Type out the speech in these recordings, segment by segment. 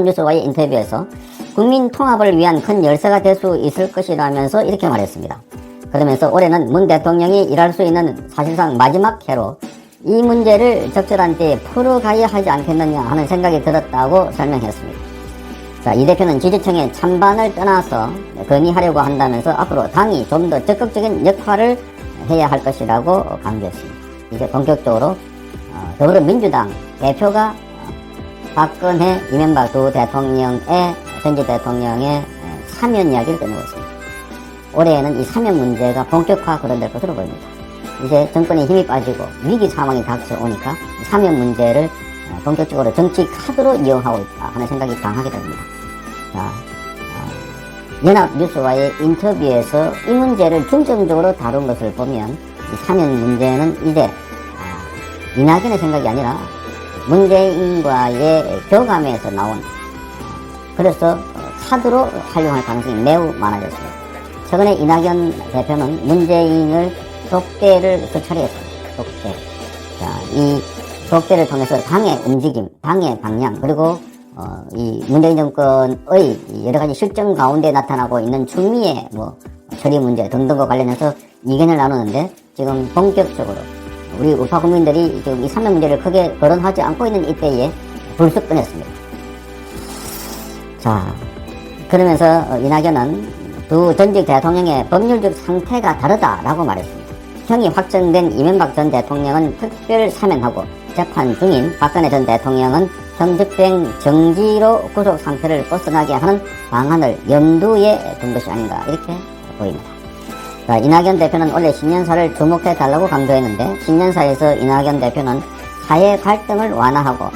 연합뉴스와의 인터뷰에서 국민 통합을 위한 큰 열쇠가 될 수 있을 것이라면서 이렇게 말했습니다. 그러면서 올해는 문 대통령이 일할 수 있는 사실상 마지막 해로 이 문제를 적절한 때에 풀어가야 하지 않겠느냐 하는 생각이 들었다고 설명했습니다. 자, 이 대표는 지지층의 찬반을 떠나서 건의하려고 한다면서 앞으로 당이 좀 더 적극적인 역할을 해야 할 것이라고 강조했습니다. 이제 본격적으로 더불어민주당 대표가 박근혜, 이명박 두 대통령의 전직 대통령의 사면 이야기를 꺼내고 있습니다. 올해에는 이 사면 문제가 본격화 거론될 것으로 보입니다. 이제 정권에 힘이 빠지고 위기 상황이 닥쳐오니까 사면 문제를 본격적으로 정치 카드로 이용하고 있다 하는 생각이 강하게 됩니다. 자, 연합뉴스와의 인터뷰에서 이 문제를 중점적으로 다룬 것을 보면 이 사면 문제는 이제 이낙연의 생각이 아니라 문재인과의 교감에서 나온 그래서 카드로 활용할 가능성이 매우 많아졌습니다. 최근에 이낙연 대표는 문재인을 독대를 수차례했습니다. 독대. 자, 이 독대를 통해서 당의 움직임, 당의 방향, 그리고 이 문재인 정권의 여러 가지 실정 가운데 나타나고 있는 추미애 처리 문제 등등과 관련해서 이견을 나누는데 지금 본격적으로 우리 우파 국민들이 지금 이 사면 문제를 크게 거론하지 않고 있는 이때에 불쑥 꺼냈습니다. 자, 그러면서 이낙연은 두 전직 대통령의 법률적 상태가 다르다라고 말했습니다. 형이 확정된 이명박 전 대통령은 특별 사면하고 재판 중인 박근혜 전 대통령은 형집행 정지로 구속 상태를 벗어나게 하는 방안을 염두에 둔 것이 아닌가 이렇게 보입니다. 자, 이낙연 대표는 원래 신년사를 주목해달라고 강조했는데 신년사에서 이낙연 대표는 사회 갈등을 완화하고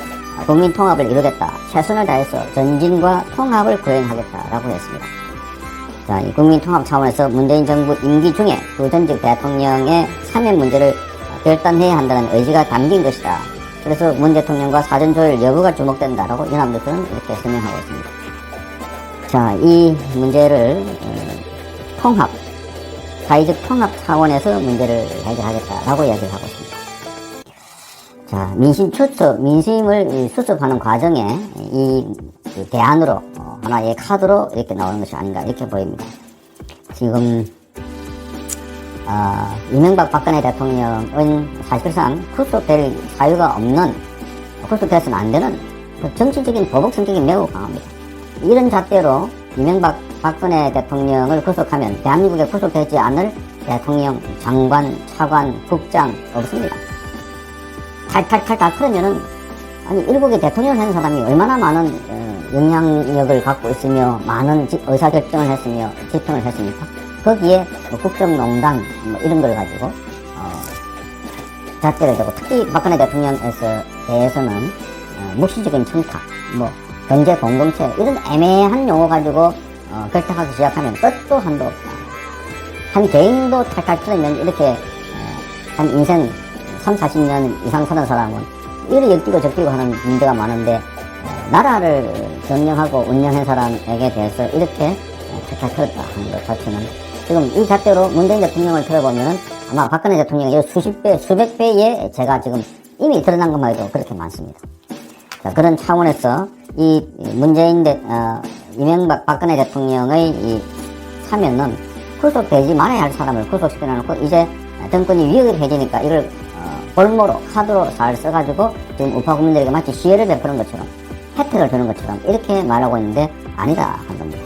국민 통합을 이루겠다, 최선을 다해서 전진과 통합을 구현하겠다라고 했습니다. 자, 이 국민 통합 차원에서 문재인 정부 임기 중에 두 전직 대통령의 사면 문제를 결단해야 한다는 의지가 담긴 것이다. 그래서 문 대통령과 사전조율 여부가 주목된다라고 연합뉴스는 이렇게 설명하고 있습니다. 자, 이 문제를 통합, 사회적 통합 차원에서 문제를 해결하겠다라고 이야기를 하고 있습니다. 자, 민심을 수습하는 과정에 이 대안으로 하나의 카드로 이렇게 나오는 것이 아닌가 이렇게 보입니다. 지금 이명박 박근혜 대통령은 사실상 구속될 사유가 없는, 구속돼서는 안 되는 정치적인 보복 성격이 매우 강합니다. 이런 잣대로 이명박 박근혜 대통령을 구속하면 대한민국에 구속되지 않을 대통령, 장관, 차관, 국장 없습니다. 탈탈탈 다 그러면은 아니 일국의 대통령을 한 사람이 얼마나 많은 영향력을 갖고 있으며 많은 의사결정을 했으며 집행을 했습니까? 거기에 국정농단 이런 걸 가지고 잣대를 대고 특히 박근혜 대통령에서는 묵시적인 청탁, 경제 공동체 이런 애매한 용어 가지고 결탁하기 시작하면 끝도 한도 없다. 한 개인도 탈탈 털으면 이렇게 한 인생 30-40년 이상 사는 사람은 이리 역기고 저끼고 하는 문제가 많은데 나라를 경영하고 운영한 사람에게 대해서 이렇게 탈탈 털었다 하는 것 자체는 지금 이 잣대로 문재인 대통령을 들어보면 아마 박근혜 대통령의 수십 배, 수백 배의 제가 지금 이미 드러난 것만 해도 그렇게 많습니다. 자, 그런 차원에서 이 이명박 박근혜 대통령의 이 사면은 구속되지 말아야 할 사람을 구속시켜놓고 이제 정권이 위협해지니까 이걸 볼모로 카드로 잘 써가지고 지금 우파 국민들에게 마치 시혜를 베푸는 것처럼 혜택을 주는 것처럼 이렇게 말하고 있는데 아니다 한 겁니다.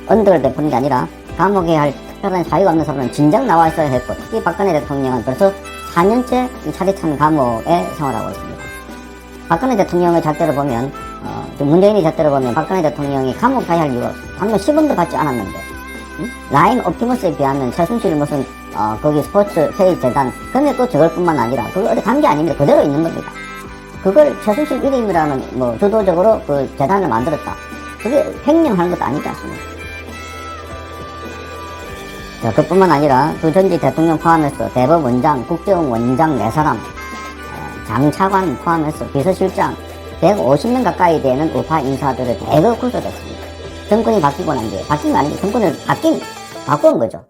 언덕을 베푸는 게 아니라 감옥에 할 특별한 사유가 없는 사람은 진작 나와 있어야 했고 특히 박근혜 대통령은 벌써 4년째 이 차디찬 감옥에 생활하고 있습니다. 박근혜 대통령의 잣대를 보면 문재인의 잣대를 보면 박근혜 대통령이 감옥 가야 할 이유가 없습니다. 당뇨 10원도 받지 않았는데 라인 옵티머스에 비하면 최순실 무슨 거기 스포츠 회의 재단 금액도 적을 뿐만 아니라 그거 어디 간 게 아닙니다. 그대로 있는 겁니다. 그걸 최순실 1인이라는 주도적으로 그 재단을 만들었다. 그게 횡령하는 것도 아니지 않습니까? 자, 그뿐만 아니라 그 전직 대통령 포함해서 대법원장, 국정원장 4사람, 장차관 포함해서 비서실장 150명 가까이 되는 우파 인사들을 대거 구속했습니다. 정권이 바뀌고 난 뒤에 바뀐 거 아니고 정권을 바꾼 거죠.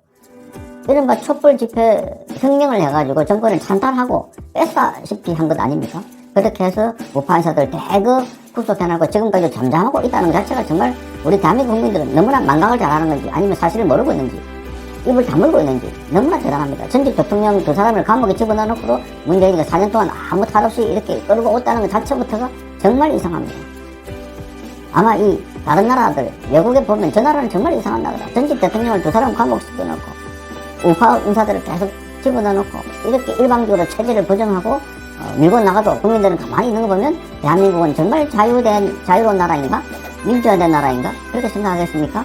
이른바 촛불 집회 혁명을 해가지고 정권을 찬탈하고 뺐다시피 한 것 아닙니까? 그렇게 해서 우파 인사들 대거 구속해놓고 지금까지 잠잠하고 있다는 것 자체가 정말 우리 대한민국 국민들은 너무나 망각을 잘하는 건지 아니면 사실을 모르고 있는지 입을 다물고 있는지 너무나 대단합니다. 전직 대통령 두 사람을 감옥에 집어넣어놓고도 문재인이가 4년 동안 아무 탈 없이 이렇게 끌고 왔다는 것 자체부터가 정말 이상합니다. 아마 이 다른 나라들 외국에 보면 저 나라는 정말 이상한 나라다. 전직 대통령을 두 사람 감옥에 집어넣고 우파 인사들을 계속 집어넣어놓고 이렇게 일방적으로 체제를 부정하고 밀고 나가도 국민들은 가만히 있는 거 보면 대한민국은 정말 자유로운 나라인가? 민주화된 나라인가? 그렇게 생각하겠습니까?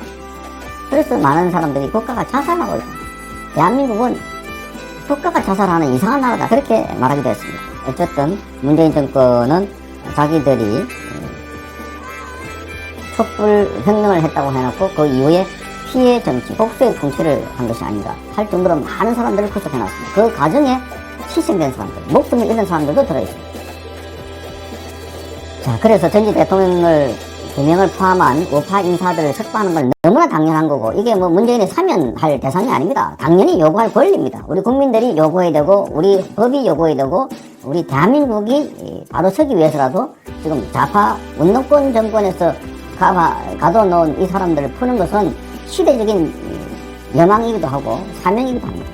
그래서 많은 사람들이 국가가 자살하고 있습니다. 대한민국은 국가가 자살하는 이상한 나라다. 그렇게 말하기도 했습니다. 어쨌든 문재인 정권은 자기들이 촛불 혁명을 했다고 해놓고 그 이후에 피해 정치, 복수의 통치를 한 것이 아닌가 할 정도로 많은 사람들을 구속해놨습니다. 그 과정에 희생된 사람들, 목숨을 잃은 사람들도 들어있습니다. 자, 그래서 전직 대통령을 2명을 포함한 우파 인사들을 석방하는 건 너무나 당연한 거고 이게 뭐 문재인이 사면할 대상이 아닙니다. 당연히 요구할 권리입니다. 우리 국민들이 요구해야 되고 우리 법이 요구해야 되고 우리 대한민국이 바로 서기 위해서라도 지금 좌파 운동권 정권에서 가둬놓은 이 사람들을 푸는 것은 시대적인 여망이기도 하고 사명이기도 합니다.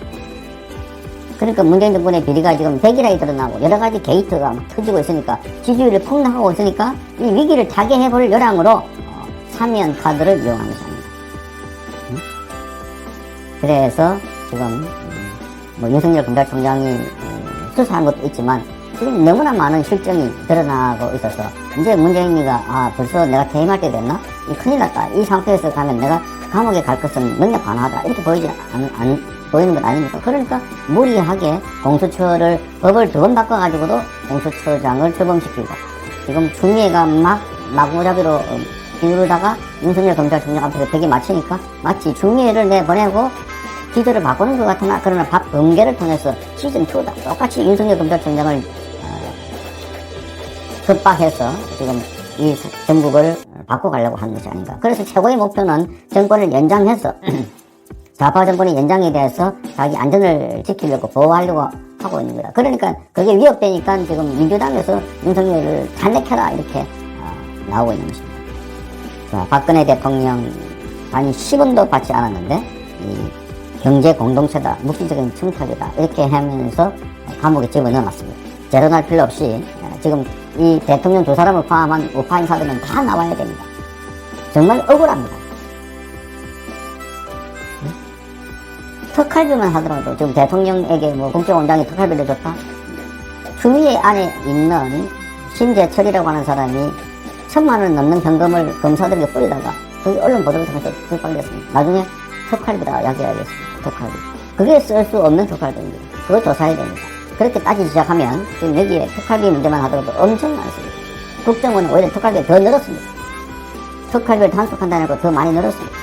그러니까 문재인 정권의 비리가 지금 백일하게 드러나고 여러가지 게이트가 막 터지고 있으니까 지지율이 폭락하고 있으니까 이 위기를 타개해볼 요량으로 사면 카드를 이용한 것이 아닙니다. 그래서 지금 뭐 윤석열 검찰총장이 수사한 것도 있지만 지금 너무나 많은 실정이 드러나고 있어서 이제 문재인이가 벌써 내가 퇴임할 때 됐나? 큰일 났다. 이 상태에서 가면 내가 감옥에 갈 것은 능력 반하다. 이렇게 보이는 것 아닙니까? 그러니까 무리하게 공수처를 법을 2번 바꿔가지고도 공수처장을 출범시키고 지금 추미애가 막 마구잡이로 비우다가 윤석열 검찰총장 앞에서 벽에 맞추니까 마치 추미애를 내보내고 기조를 바꾸는 것 같으나 그러나 밥 번개를 통해서 시즌2다. 똑같이 윤석열 검찰총장을 급박해서 지금 이 전국을 바꿔가려고 하는 것이 아닌가. 그래서 최고의 목표는 정권을 연장해서 좌파 정권의 연장에 대해서 자기 안전을 지키려고 보호하려고 하고 있는 거다. 그러니까 그게 위협되니까 지금 민주당에서 윤석열을 탄핵해라 이렇게 나오고 있는 것입니다. 자, 박근혜 대통령 단위 10원도 받지 않았는데 이 경제 공동체다, 묵시적인 청탁이다 이렇게 하면서 감옥에 집어넣어놨습니다. 재론할 필요 없이 지금 이 대통령 두 사람을 포함한 우파 인사들은 다 나와야 됩니다. 정말 억울합니다. 특활비만 하더라도 지금 대통령에게 뭐 국정원장이 특활비를 줬다? 추미애 안에 있는 신재철이라고 하는 사람이 1,000만 원 넘는 현금을 검사들에게 뿌리다가 그게 언론 보도를 통해서 들방됐습니다. 나중에 특활비다 이야기해야겠습니다. 특활비. 그게 쓸 수 없는 특활비입니다. 그걸 조사해야 됩니다. 그렇게 따지기 시작하면 지금 여기에 특활비 문제만 하더라도 엄청 많습니다. 국정원은 오히려 특활비가 더 늘었습니다. 특활비를 단속한다는 거 더 많이 늘었습니다.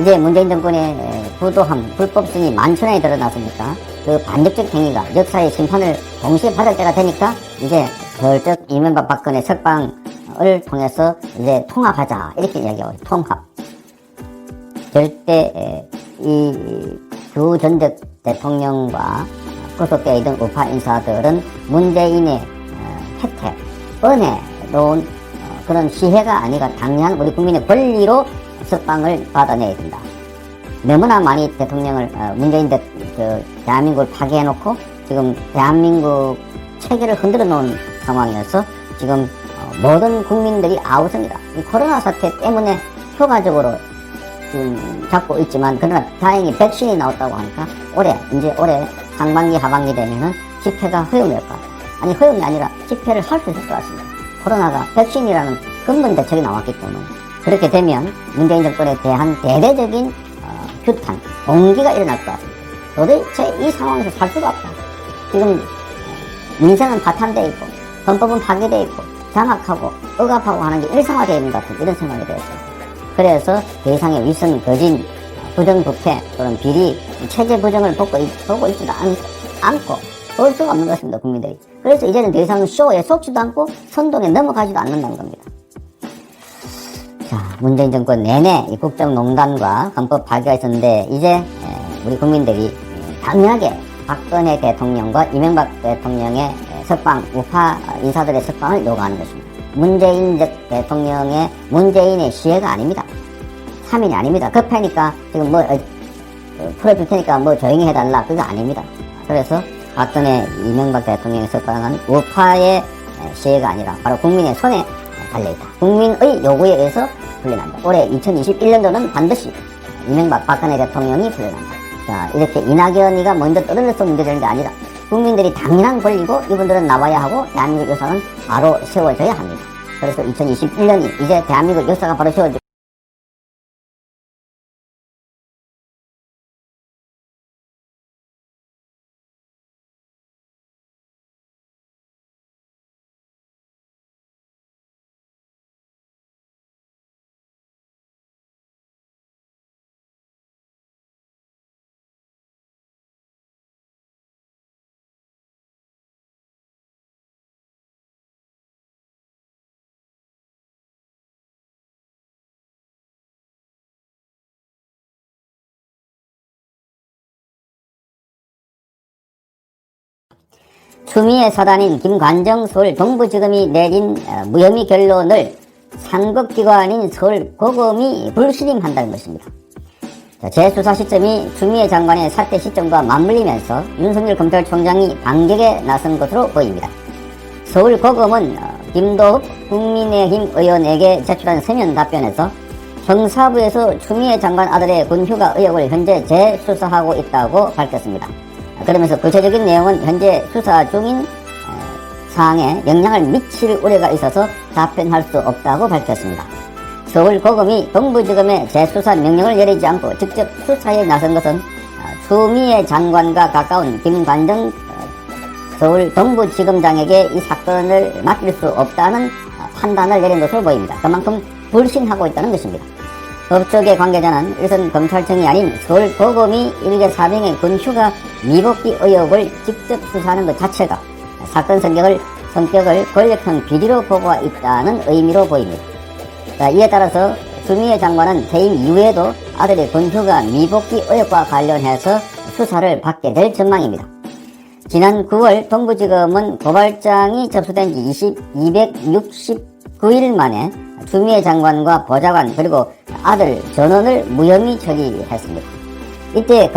이제 문재인 정권의 부도함, 불법성이 만천하에 드러났으니까 그 반대적 행위가 역사의 심판을 동시에 받을 때가 되니까 이제 슬쩍 이명박 박근혜 석방을 통해서 이제 통합하자 이렇게 이야기하고 통합. 절대 이 두 전 대통령과 구속되어 있던 우파 인사들은 문재인의 혜택, 은혜로운 그런 시혜가 아니라 당연한 우리 국민의 권리로 석방을 받아내야 된다. 너무나 많이 대통령을 문재인 대한민국을 파괴해놓고 지금 대한민국 체계를 흔들어 놓은 상황이어서 지금 모든 국민들이 아우성이다. 이 코로나 사태 때문에 효과적으로 지금 잡고 있지만 그러나 다행히 백신이 나왔다고 하니까 올해 상반기 하반기 되면은 집회가 허용될 것 같아요. 아니 허용이 아니라 집회를 할 수 있을 것 같습니다. 코로나가 백신이라는 근본 대책이 나왔기 때문에 그렇게 되면 문재인 정권에 대한 대대적인 규탄, 공기가 일어날 것 같습니다. 도대체 이 상황에서 살 수가 없다. 지금 민생은 파탄되어 있고 헌법은 파괴되어 있고 장악하고 억압하고 하는 게 일상화되어 있는 것 같은 이런 생각이 되었습니다. 그래서 더 이상의 위선, 거진, 부정부패 또는 비리, 체제 부정을 보고 있지도 않고 볼 수가 없는 것입니다. 국민들이. 그래서 이제는 더 이상 쇼에 속지도 않고 선동에 넘어가지도 않는다는 겁니다. 자, 문재인 정권 내내 이 국정농단과 헌법 파괴가 있었는데 이제 우리 국민들이 당연하게 박근혜 대통령과 이명박 대통령의 석방, 우파 인사들의 석방을 요구하는 것입니다. 문재인 대통령의 문재인의 시혜가 아닙니다. 3인이 아닙니다. 급하니까 지금 풀어줄 테니까 조용히 해달라, 그거 아닙니다. 그래서 박근혜 이명박 대통령이 석방한 우파의 시혜가 아니라 바로 국민의 손에 달려있다. 국민의 요구에 의해서 풀려난다. 올해 2021년도는 반드시 이명박 박근혜 대통령이 풀려난다. 자, 이렇게 이낙연이가 먼저 떠들려서 문제되는 게 아니라 국민들이 당연한 권리고 이분들은 나와야 하고 대한민국 역사는 바로 세워져야 합니다. 그래서 2021년이 이제 대한민국 역사가 바로 세워져 추미애 사단인 김관정 서울 동부지검이 내린 무혐의 결론을 상급기관인 서울고검이 불수림한다는 것입니다. 재수사 시점이 추미애 장관의 사퇴 시점과 맞물리면서 윤석열 검찰총장이 반격에 나선 것으로 보입니다. 서울고검은 김도읍 국민의힘 의원에게 제출한 서면 답변에서 형사부에서 추미애 장관 아들의 군휴가 의혹을 현재 재수사하고 있다고 밝혔습니다. 그러면서 구체적인 내용은 현재 수사 중인 사항에 영향을 미칠 우려가 있어서 답변할 수 없다고 밝혔습니다. 서울고검이 동부지검에 재수사 명령을 내리지 않고 직접 수사에 나선 것은 추미애 장관과 가까운 김관정 서울 동부지검장에게 이 사건을 맡길 수 없다는 판단을 내린 것으로 보입니다. 그만큼 불신하고 있다는 것입니다. 법조계 관계자는 일선 검찰청이 아닌 서울고검이 일개 사병의 군휴가 미복귀 의혹을 직접 수사하는 것 자체가 사건 성격을 권력형 비리로 보고 있다는 의미로 보입니다. 자, 이에 따라서 추미애 장관은 퇴임 이후에도 아들의 군휴가 미복귀 의혹과 관련해서 수사를 받게 될 전망입니다. 지난 9월 동부지검은 고발장이 접수된 지 269일 만에 추미애 장관과 보좌관 그리고 아들 전원을 무혐의 처리했습니다. 이때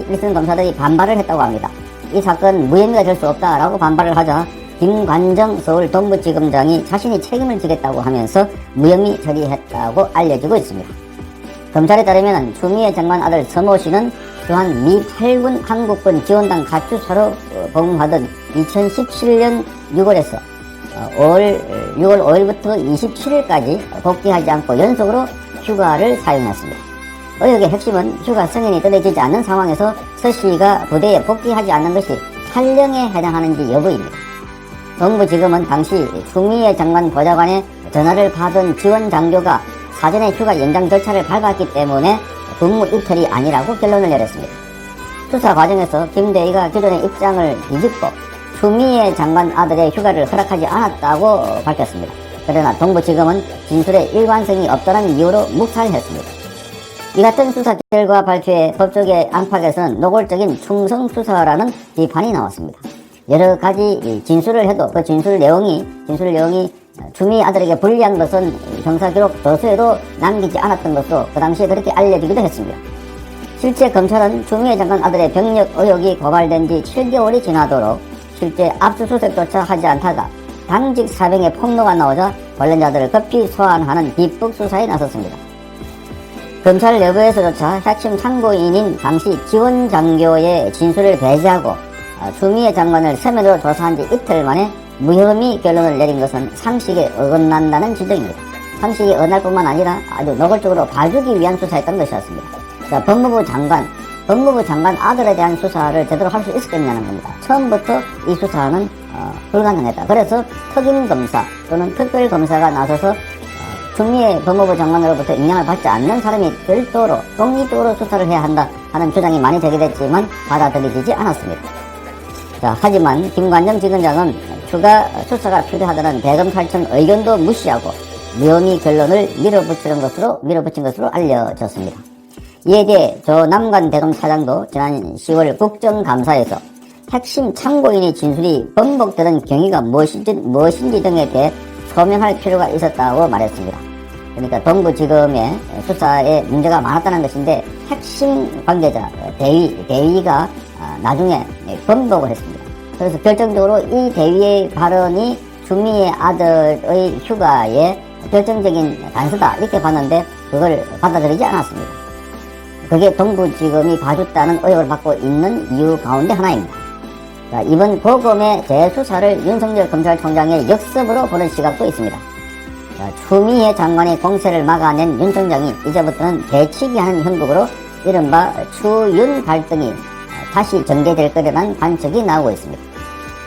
일선 검사들이 반발을 했다고 합니다. 이 사건 무혐의가 될 수 없다라고 반발을 하자 김관정 서울 동부지검장이 자신이 책임을 지겠다고 하면서 무혐의 처리했다고 알려지고 있습니다. 검찰에 따르면 추미애 장관 아들 서모 씨는 또한 미 8군 한국군 지원단 가추사로 복무하던 2017년 6월에서 6월 5일부터 27일까지 복귀하지 않고 연속으로 휴가를 사용했습니다. 의혹의 핵심은 휴가 승인이 떨어지지 않는 상황에서 서 씨가 부대에 복귀하지 않는 것이 탈령에 해당하는지 여부입니다. 동부지검은 당시 추미애 장관 보좌관의 전화를 받은 지원 장교가 사전에 휴가 연장 절차를 밟았기 때문에 근무 이탈이 아니라고 결론을 내렸습니다. 수사 과정에서 김대희가 기존의 입장을 뒤집고 추미애 장관 아들의 휴가를 허락하지 않았다고 밝혔습니다. 그러나 동부지검은 진술에 일관성이 없다는 이유로 묵살했습니다. 이 같은 수사 결과 발표에 법조계 안팎에서는 노골적인 충성수사라는 비판이 나왔습니다. 여러 가지 진술을 해도 그 진술 내용이 추미애 아들에게 불리한 것은 형사기록 도서에도 남기지 않았던 것으로 그 당시에 그렇게 알려지기도 했습니다. 실제 검찰은 추미애 장관 아들의 병력 의혹이 고발된 지 7개월이 지나도록 실제 압수수색조차 하지 않다가 당직 사병의 폭로가 나오자 관련자들을 급히 소환하는 뒷북 수사에 나섰습니다. 검찰 내부에서조차 핵심 참고인인 당시 지원 장교의 진술을 배제하고 추미애 장관을 서면으로 조사한 지 이틀 만에 무혐의 결론을 내린 것은 상식에 어긋난다는 지적입니다. 상식이 어긋날 뿐만 아니라 아주 노골적으로 봐주기 위한 수사였던 것이었습니다. 자, 법무부 장관 아들에 대한 수사를 제대로 할 수 있었겠냐는 겁니다. 처음부터 이 수사는 불가능했다. 그래서 특임검사 또는 특별검사가 나서서 추미애 법무부 장관으로부터 영향을 받지 않는 사람이 별도로 독립적으로 수사를 해야 한다 하는 주장이 많이 제기됐지만 받아들여지지 않았습니다. 자, 하지만 김관정 지검장은 추가 수사가 필요하다는 대검찰청 의견도 무시하고 무혐의 결론을 밀어붙인 것으로 알려졌습니다. 이에 대해 조 남관 대검 차장도 지난 10월 국정감사에서 핵심 참고인의 진술이 번복되는 경위가 무엇인지 등에 대해 소명할 필요가 있었다고 말했습니다. 그러니까 동부지검의 수사에 문제가 많았다는 것인데 핵심 관계자 대위가 나중에 번복을 했습니다. 그래서 결정적으로 이 대위의 발언이 추미애 아들의 휴가에 결정적인 단서다 이렇게 봤는데 그걸 받아들이지 않았습니다. 그게 동부지검이 봐줬다는 의혹을 받고 있는 이유 가운데 하나입니다. 자, 이번 고검의 재수사를 윤석열 검찰총장의 역습으로 보는 시각도 있습니다. 자, 추미애 장관의 공세를 막아낸 윤 총장이 이제부터는 대치기하는 형국으로 이른바 추윤 갈등이 다시 전개될 거라는 관측이 나오고 있습니다.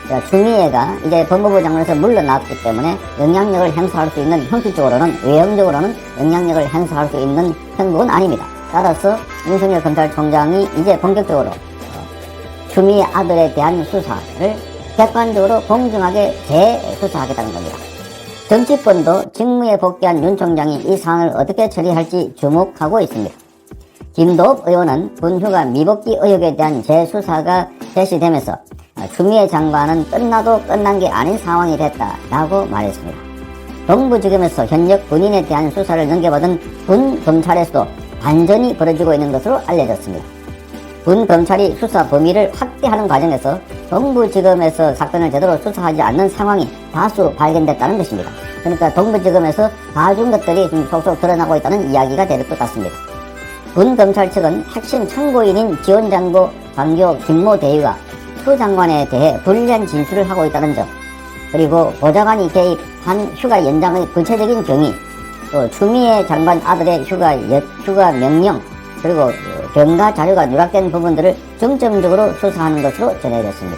자, 추미애가 이제 법무부 장관에서 물러났기 때문에 영향력을 행사할 수 있는 형식적으로는 외형적으로는 영향력을 행사할 수 있는 형국은 아닙니다. 따라서 윤석열 검찰총장이 이제 본격적으로 추미애 아들에 대한 수사를 객관적으로 공정하게 재수사하겠다는 겁니다. 정치권도 직무에 복귀한 윤 총장이 이 사안을 어떻게 처리할지 주목하고 있습니다. 김도읍 의원은 군휴가 미복귀 의혹에 대한 재수사가 제시되면서 추미애 장관은 끝나도 끝난 게 아닌 상황이 됐다라고 말했습니다. 동부지검에서 현역 군인에 대한 수사를 넘겨받은 군 검찰에서도 반전이 벌어지고 있는 것으로 알려졌습니다. 군 검찰이 수사 범위를 확대하는 과정에서 동부지검에서 사건을 제대로 수사하지 않는 상황이 다수 발견됐다는 것입니다. 그러니까 동부지검에서 봐준 것들이 좀 속속 드러나고 있다는 이야기가 될 것 같습니다. 군 검찰 측은 핵심 참고인인 지원장고 장교 김모 대위가 추 장관에 대해 불리한 진술을 하고 있다는 점, 그리고 보좌관이 개입한 휴가 연장의 구체적인 경위, 또 추미애 장관 아들의 휴가 명령, 그리고 경과 자료가 누락된 부분들을 중점적으로 수사하는 것으로 전해졌습니다.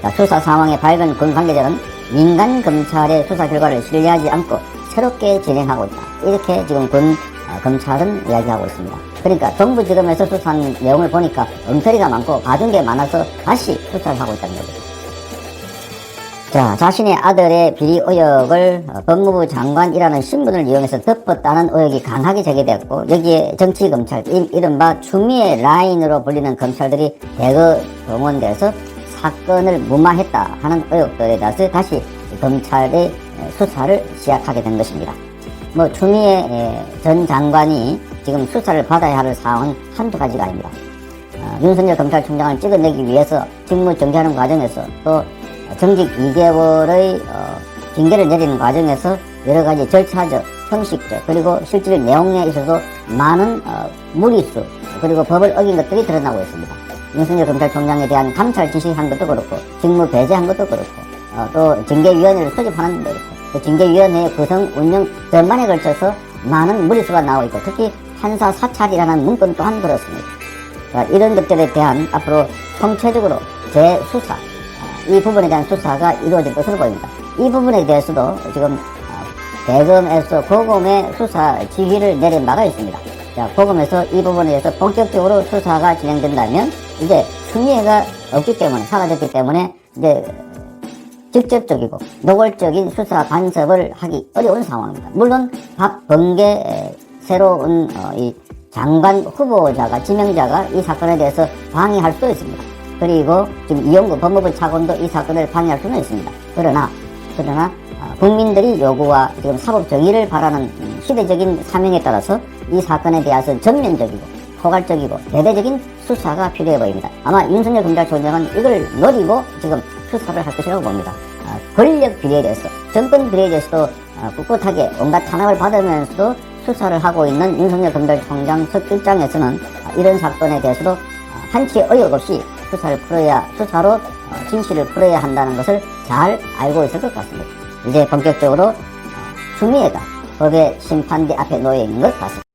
자, 수사 상황에 밝은 군 관계자는 민간 검찰의 수사 결과를 신뢰하지 않고 새롭게 진행하고 있다. 이렇게 지금 군 검찰은 이야기하고 있습니다. 그러니까 동부지검에서 수사한 내용을 보니까 엉터리가 많고 봐준 게 많아서 다시 수사를 하고 있다는 겁니다. 자, 자신의 아들의 비리 의혹을 법무부 장관이라는 신분을 이용해서 덮었다는 의혹이 강하게 제기됐고, 여기에 정치검찰, 이른바 추미애 라인으로 불리는 검찰들이 대거 동원돼서 사건을 무마했다 하는 의혹들에 대해서 다시 검찰의 수사를 시작하게 된 것입니다. 추미애 전 장관이 지금 수사를 받아야 할 사항은 한두 가지가 아닙니다. 윤석열 검찰총장을 찍어내기 위해서 직무 정지하는 과정에서 또 정직 2개월의 징계를 내리는 과정에서 여러 가지 절차적, 형식적, 그리고 실질 내용에 있어서 많은 무리수, 그리고 법을 어긴 것들이 드러나고 있습니다. 윤석열 검찰총장에 대한 감찰 지시한 것도 그렇고, 직무 배제한 것도 그렇고, 또 징계위원회를 소집하는 것도 그렇고, 그 징계위원회의 구성, 운영 전반에 걸쳐서 많은 무리수가 나오고 있고, 특히 판사 사찰이라는 문건 또한 그렇습니다. 이런 것들에 대한 앞으로 총체적으로 재수사, 이 부분에 대한 수사가 이루어질 것으로 보입니다. 이 부분에 대해서도 지금 대검에서 고검의 수사 지휘를 내린 바가 있습니다. 자, 고검에서 이 부분에 대해서 본격적으로 수사가 진행된다면 이제 추미애가 없기 때문에, 사라졌기 때문에 이제 직접적이고 노골적인 수사 간섭을 하기 어려운 상황입니다. 물론 박범계 새로운 이 장관 후보자가, 지명자가 이 사건에 대해서 방해할 수도 있습니다. 그리고 지금 이용구 법무부 차관도 이 사건을 방해할 수는 있습니다. 그러나 국민들이 요구와 지금 사법 정의를 바라는 시대적인 사명에 따라서 이 사건에 대해서 전면적이고 포괄적이고 대대적인 수사가 필요해 보입니다. 아마 윤석열 검찰총장은 이걸 노리고 지금 수사를 할 것이라고 봅니다. 권력 비리에 대해서, 정권 비리에 대해서도 꿋꿋하게 온갖 탄압을 받으면서도 수사를 하고 있는 윤석열 검찰총장 측 입장에서는 이런 사건에 대해서도 한치의 의혹 없이 수사로 진실을 풀어야 한다는 것을 잘 알고 있을 것 같습니다. 이제 본격적으로 추미애가 법의 심판대 앞에 놓여 있는 것 같습니다.